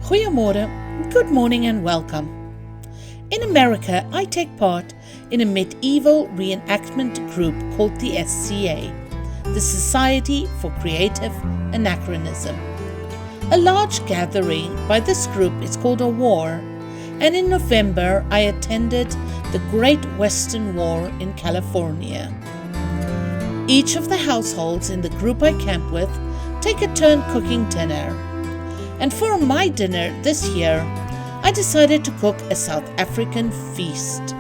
Goeiemorgen, good morning and welcome. In America, I take part in a medieval reenactment group called the SCA, the Society for Creative Anachronism. A large gathering by this group is called a war, and in November I attended the Great Western War in California. Each of the households in the group I camp with take a turn cooking dinner. And for my dinner this year, I decided to cook a South African feast.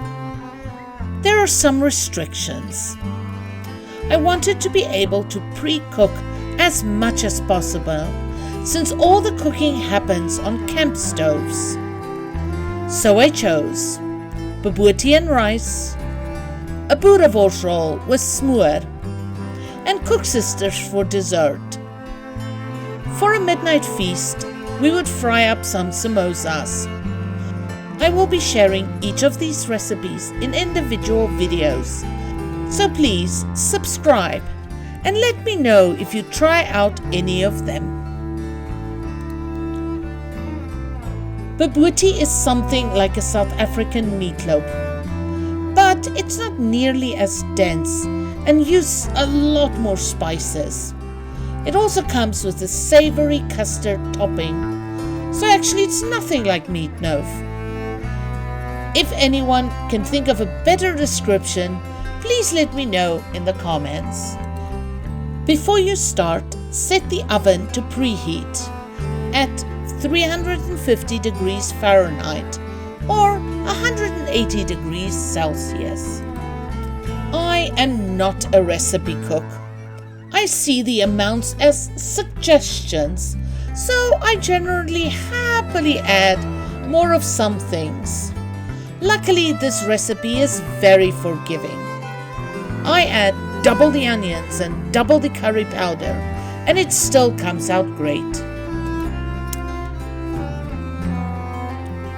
There are some restrictions. I wanted to be able to pre-cook as much as possible, since all the cooking happens on camp stoves. So I chose Bobotie and rice, a boerewors roll with smoor, and koeksisters for dessert. For a midnight feast, we would fry up some samosas. I will be sharing each of these recipes in individual videos, so please subscribe and let me know if you try out any of them. Bobotie is something like a South African meatloaf, but it's not nearly as dense and uses a lot more spices. It also comes with a savory custard topping, so actually it's nothing like meatloaf. If anyone can think of a better description, please let me know in the comments. Before you start, set the oven to preheat at 350 degrees Fahrenheit or 180 degrees Celsius. I am not a recipe cook. I see the amounts as suggestions, so I generally happily add more of some things. Luckily, this recipe is very forgiving. I add double the onions and double the curry powder, and it still comes out great.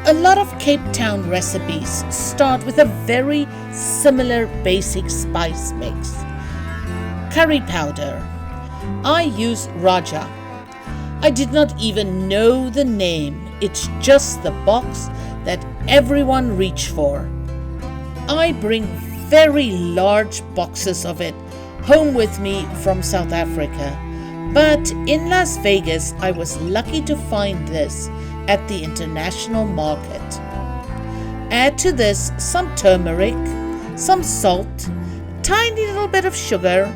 A lot of Cape Town recipes start with a very similar basic spice mix. Curry powder. I use Raja. I did not even know the name. It's just the box that everyone reach for. I bring very large boxes of it home with me from South Africa, but in Las Vegas I was lucky to find this at the international market. Add to this some turmeric, some salt, a tiny little bit of sugar,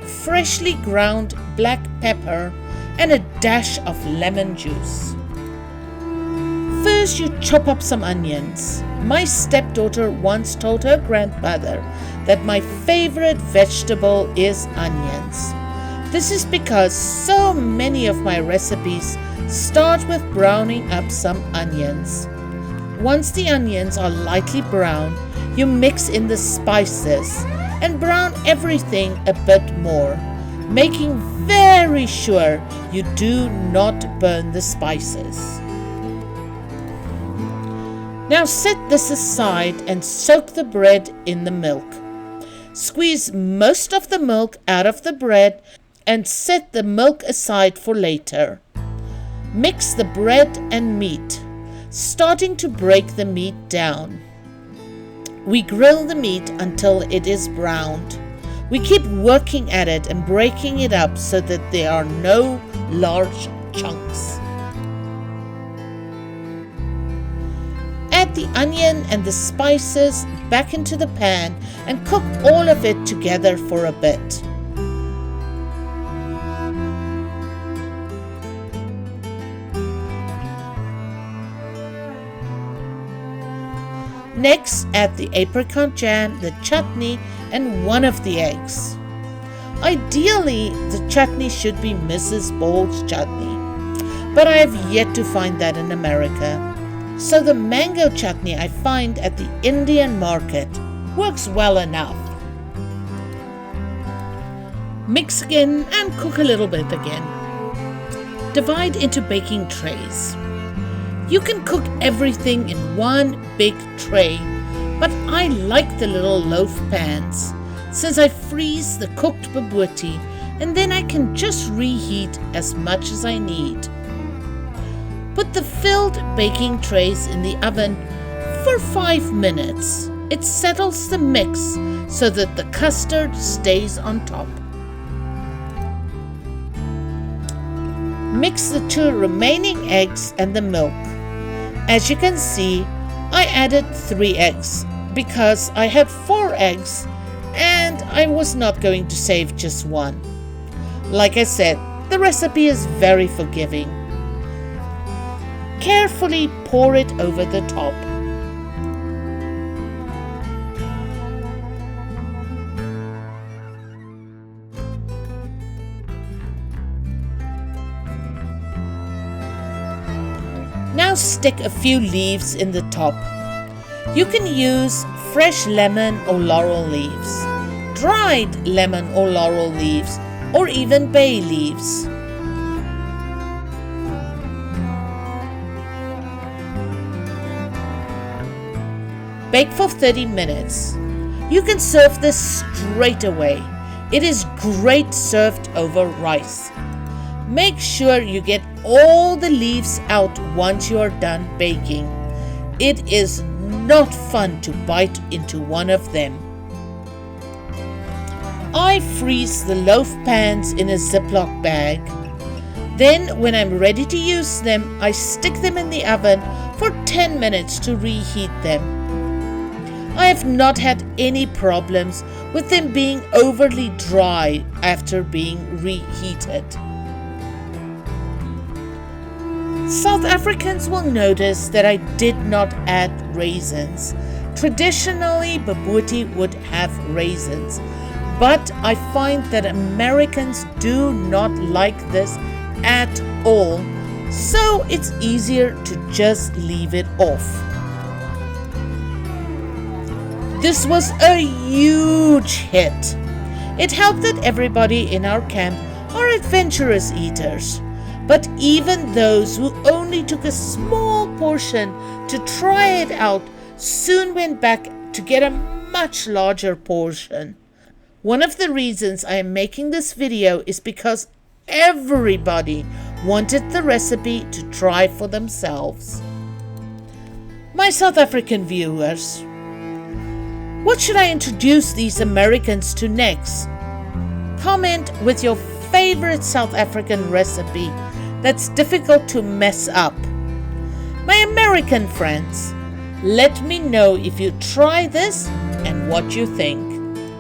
freshly ground black pepper, and a dash of lemon juice. First, you chop up some onions. My stepdaughter once told her grandmother that my favorite vegetable is onions. This is because so many of my recipes start with browning up some onions. Once the onions are lightly brown, you mix in the spices and brown everything a bit more, making very sure you do not burn the spices. Now set this aside and soak the bread in the milk. Squeeze most of the milk out of the bread and set the milk aside for later. Mix the bread and meat, starting to break the meat down. We grill the meat until it is browned. We keep working at it and breaking it up so that there are no large chunks. Add the onion and the spices back into the pan and cook all of it together for a bit. Next, add the apricot jam, the chutney, and one of the eggs. Ideally, the chutney should be Mrs. Ball's chutney, but I have yet to find that in America. So the mango chutney I find at the Indian market works well enough. Mix again and cook a little bit again. Divide into baking trays. You can cook everything in one big tray, but I like the little loaf pans, since I freeze the cooked bobotie and then I can just reheat as much as I need. Put the filled baking trays in the oven for 5 minutes. It settles the mix so that the custard stays on top. Mix the 2 remaining eggs and the milk. As you can see, I added 3 eggs because I had 4 eggs and I was not going to save just 1. Like I said, the recipe is very forgiving. Carefully pour it over the top. Now stick a few leaves in the top. You can use fresh lemon or laurel leaves, dried lemon or laurel leaves, or even bay leaves. Bake for 30 minutes. You can serve this straight away. It is great served over rice. Make sure you get all the leaves out once you are done baking. It is not fun to bite into one of them. I freeze the loaf pans in a Ziploc bag. Then when I'm ready to use them, I stick them in the oven for 10 minutes to reheat them. I have not had any problems with them being overly dry after being reheated. South Africans will notice that I did not add raisins. Traditionally, Bobotie would have raisins, but I find that Americans do not like this at all, so it's easier to just leave it off. This was a huge hit. It helped that everybody in our camp are adventurous eaters. But even those who only took a small portion to try it out soon went back to get a much larger portion. One of the reasons I am making this video is because everybody wanted the recipe to try for themselves. My South African viewers, what should I introduce these Americans to next? Comment with your favorite South African recipe that's difficult to mess up. My American friends, let me know if you try this and what you think.